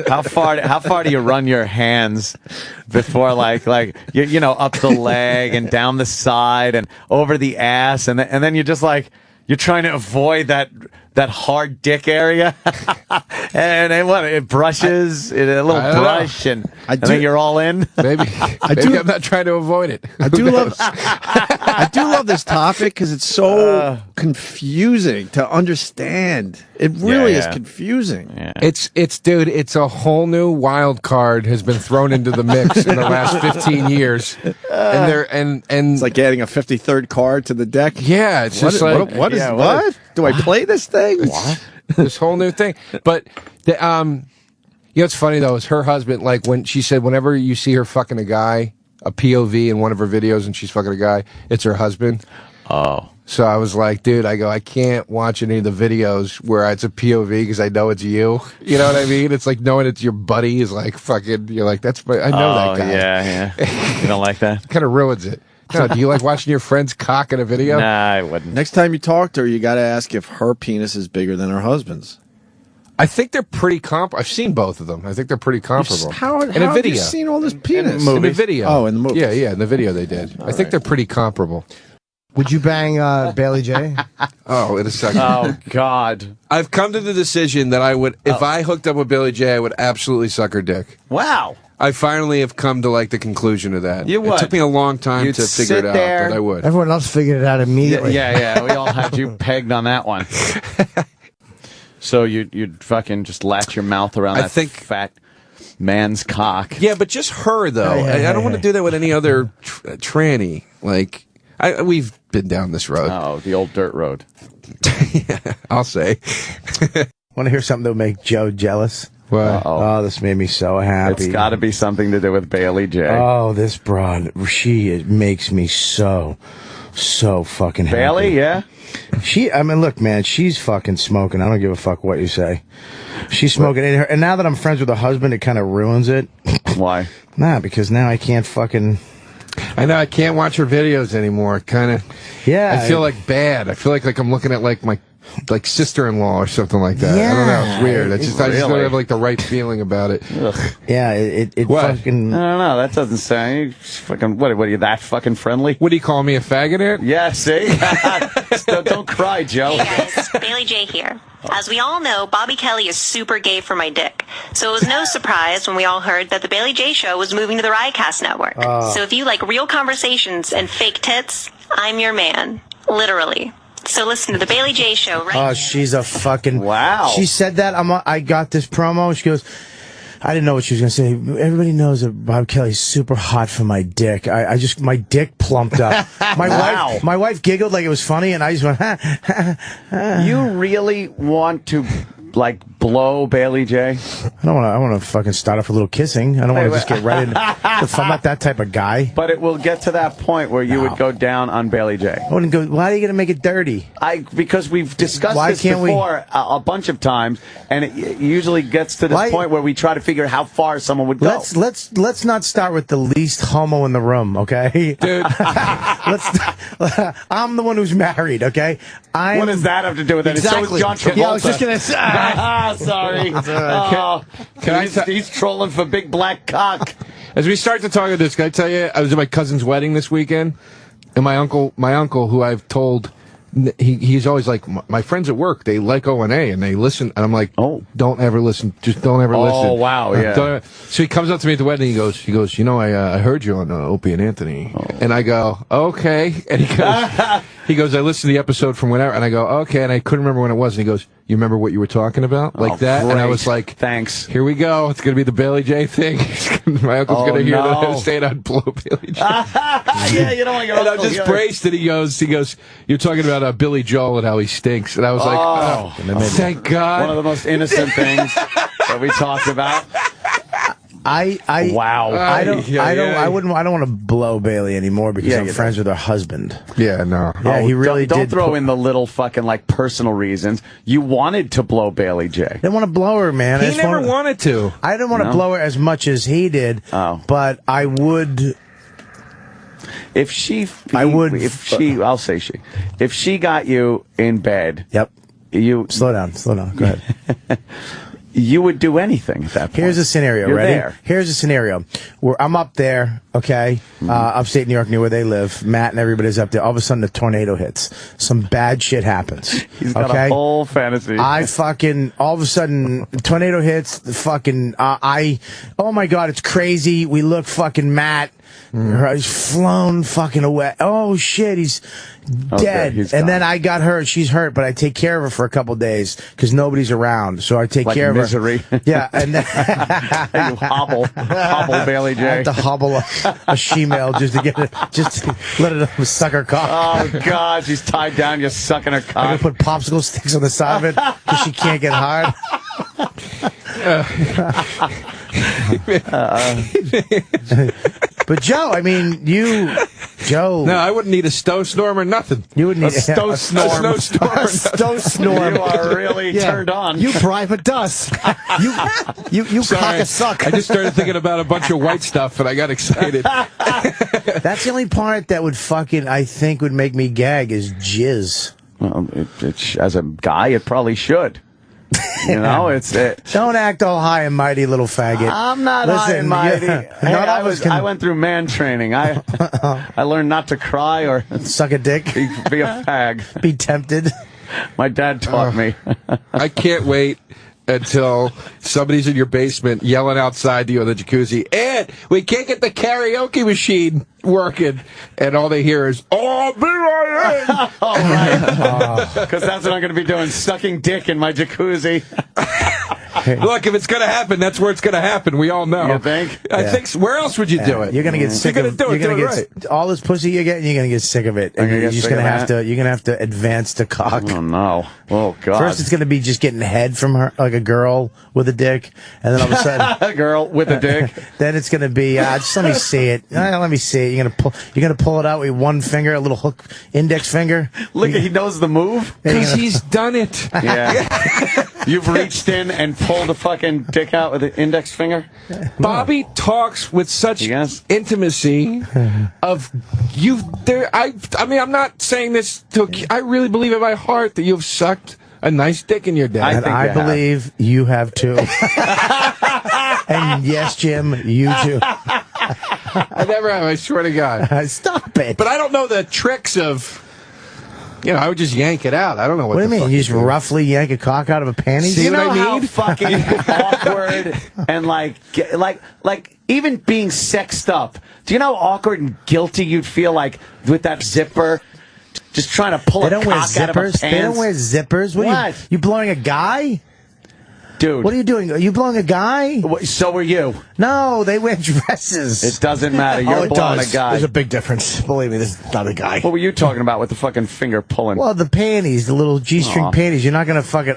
How far do you run your hands before like up the leg and down the side and over the ass and then you're just like You're trying to avoid that hard dick area, and then what? It brushes, a little brush, and then you're all in. Maybe I'm not trying to avoid it. I do love this topic because it's so confusing to understand. It really is confusing. Yeah. Dude, it's a whole new wild card has been thrown into the mix in the last 15 years, and it's like adding a 53rd card to the deck. Yeah, it's just what? Do I play this thing? What? This whole new thing. But you know what's funny though is her husband, like when she said whenever you see her fucking a guy, a POV in one of her videos and she's fucking a guy, it's her husband. Oh. So I was like, dude, I can't watch any of the videos where it's a POV because I know it's you. You know what I mean? It's like knowing it's your buddy is like fucking, you're like, I know that guy. Yeah. You don't like that? Kind of ruins it. No, do you like watching your friend's cock in a video? Nah, I wouldn't. Next time you talk to her, you got to ask if her penis is bigger than her husband's. I think they're pretty comparable. I've seen both of them. I think they're pretty comparable. How in a video. Have you seen all this penis? In the video. Oh, in the movie. Yeah, in the video they did. I think they're pretty comparable. Would you bang Bailey J? Oh, in a second. Oh, God. I've come to the decision that I would, if I hooked up with Bailey J, I would absolutely suck her dick. Wow. I finally have come to like the conclusion of that. You would. It took me a long time to figure it out, but I would. Everyone else figured it out immediately. Yeah. We all had you pegged on that one. So you'd fucking just latch your mouth around that fat man's cock. Yeah, but just her, though. I don't want to do that with any other tranny. Like, we've been down this road. Oh, the old dirt road. Yeah, I'll say. Want to hear something that would make Joe jealous? What? Oh, this made me so happy. It's got to be something to do with Bailey J. Oh, this broad, it makes me so fucking happy. Bailey, yeah? I mean, look, man, she's fucking smoking. I don't give a fuck what you say. She's smoking. And now that I'm friends with her husband, it kind of ruins it. Why? Nah, because now I can't fucking... I know, I can't watch her videos anymore. Kind of... Yeah. I feel like bad. I feel like I'm looking at like my sister-in-law or something like that. Yeah, I don't know. It's weird. I just don't have like the right feeling about it. Ugh. Yeah, it fucking... I don't know. That doesn't sound... Fucking, what are you, that fucking friendly? What do you call me, a faggot ant? Yeah, see? don't cry, Joe. Hey guys, Bailey J here. As we all know, Bobby Kelly is super gay for my dick. So it was no surprise when we all heard that the Bailey J Show was moving to the Riotcast Network. So if you like real conversations and fake tits, I'm your man. Literally. So listen to the Bailey J Show right now. Oh, she's a fucking... Wow. She said that. I got this promo. She goes... I didn't know what she was going to say. Everybody knows that Bob Kelly's super hot for my dick. My dick plumped up. My wife giggled like it was funny, and I just went, You really want to, like, blow Bailey J? I want to fucking start off a little kissing. I don't want to just get right into... I'm not that type of guy. But it will get to that point where you would go down on Bailey J. I wouldn't go, why are you going to make it dirty? Because we've discussed this before a bunch of times, and it usually gets to this point where we try to figure out how far someone would go. Let's not start with the least homo in the room, okay? Dude. I'm the one who's married, okay? What does that have to do with it? Exactly. So is John Travolta. Yeah, I was just going to say... Sorry. He's trolling for big black cock. As we start to talk about this, can I tell you, I was at my cousin's wedding this weekend, and my uncle, who I've told, he's always like, my friends at work, they like O&A, and they listen, and I'm like, don't ever listen, just don't ever listen. Oh, wow, yeah. So he comes up to me at the wedding, he goes, you know, I heard you on Opie and Anthony, and I go, okay, and he goes, I listened to the episode from whenever, and I go, okay, and I couldn't remember when it was, and he goes, you remember what you were talking about? Like that? Great. And I was like, thanks. Here we go. It's going to be the Bailey J thing. My uncle's going to hear that I'm saying I'd blow Bailey J. Yeah, you don't want your And I'm just braced, and he goes, you're talking about Billy Joel and how he stinks. And I was like, thank God. One of the most innocent things that we talked about. Wow. I don't want to blow Bailey anymore because I'm friends with her husband. Yeah, no. Yeah, he really don't did. Throw in the little fucking like personal reasons. You wanted to blow Bailey J. I didn't want to blow her, man. He never wanted to. I didn't want to blow her as much as he did. But I would. If she If she got you in bed. Yep. You slow down. Go ahead. you would do anything at that point. Here's a scenario. You're Ready? there. Here's a scenario where I'm up there, okay, upstate New York, near where they live. Matt and everybody's up there. All of a sudden, a tornado hits. Some bad shit happens. He's got a whole fantasy. I fucking all of a sudden, tornado hits. The fucking oh my god, it's crazy. We look fucking Matt. He's flown fucking away. Oh shit, he's dead. And then I got her. She's hurt, but I take care of her for a couple days because nobody's around. So I take care of misery. her. Yeah, and then you hobble Bailey J. I have to hobble a she-male just to get it, just to let it suck her cock. Oh god, she's tied down. You're sucking her cock. I'm gonna put popsicle sticks on the side of it because she can't get hard. But Joe, I mean, Joe. No, I wouldn't need a snowstorm or nothing. You would need a snowstorm. A snowstorm. You are really turned on. You private dust. You Sorry, cock a suck. I just started thinking about a bunch of white stuff and I got excited. That's the only part that would I think would make me gag is jizz. Well, as a guy, it probably should. You know, Don't act all high and mighty, little faggot. I'm not high and mighty. Hey, I went through man training. I learned not to cry or suck a dick, be a fag, be tempted. My dad taught me. I can't wait until somebody's in your basement yelling outside to you in the jacuzzi, and we can't get the karaoke machine working, and all they hear is, "Oh, be right in." All right. Because that's what I'm going to be doing, sucking dick in my jacuzzi. Look, if it's going to happen, that's where it's going to happen. We all know. You think? I think so. Where else would you do it? You're going to get sick of it. You're going to get all this pussy you're getting. You're going to get sick of it. And you're just going to have to. You're going to have to advance to cock. Oh no! Oh god! First, it's going to be just getting head from her, like a girl with a dick, and then all of a sudden, a girl with a dick. Then it's going to be just let me see it. Let me see it. You're going to pull it out with one finger, a little hook, index finger. Look, he knows the move because he's done it. Yeah. You've reached in and pulled a fucking dick out with the index finger? Bobby talks with such intimacy of you. I mean, I'm not saying this I really believe in my heart that you've sucked a nice dick in your day. I believe you have too. And yes, Jim, you too. I never have, I swear to God. Stop it. But I don't know the tricks of... I would just yank it out. I don't know what do you mean? You just roughly yank a cock out of a panties? See what I mean? How fucking awkward and like even being sexed up. Do you know how awkward and guilty you'd feel like with that zipper? Just trying to pull a cock out of a pants? They don't wear zippers. What? You blowing a guy? Dude. What are you doing? Are you blowing a guy? So are you. No, they wear dresses. It doesn't matter. You're blowing a guy. There's a big difference. Believe me, this is not a guy. What were you talking about with the fucking finger pulling? Well, the panties, the little G-string panties. You're not going to fucking...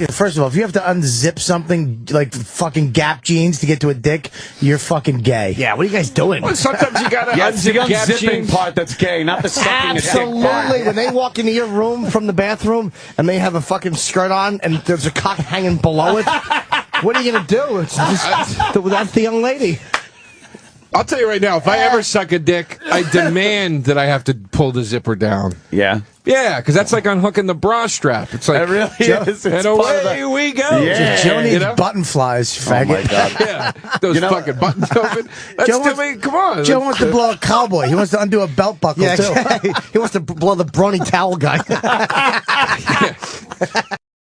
first of all, if you have to unzip something like fucking Gap jeans to get to a dick, you're fucking gay. Yeah, what are you guys doing? Well, sometimes you got to unzip the unzipping part that's gay, not the sucking a dick part. Absolutely. When they walk into your room from the bathroom and they have a fucking skirt on and there's a cock hanging below it... What are you going to do? It's just, that's the young lady. I'll tell you right now, if I ever suck a dick, I demand that I have to pull the zipper down. Yeah? Yeah, because that's like unhooking the bra strap. It's like, it really is. And away we go. Yeah. Joe needs button flies, faggot. Oh, my God. Yeah, those fucking buttons open. Come on. Joe wants to blow a cowboy. He wants to undo a belt buckle, too. He wants to blow the brawny towel guy.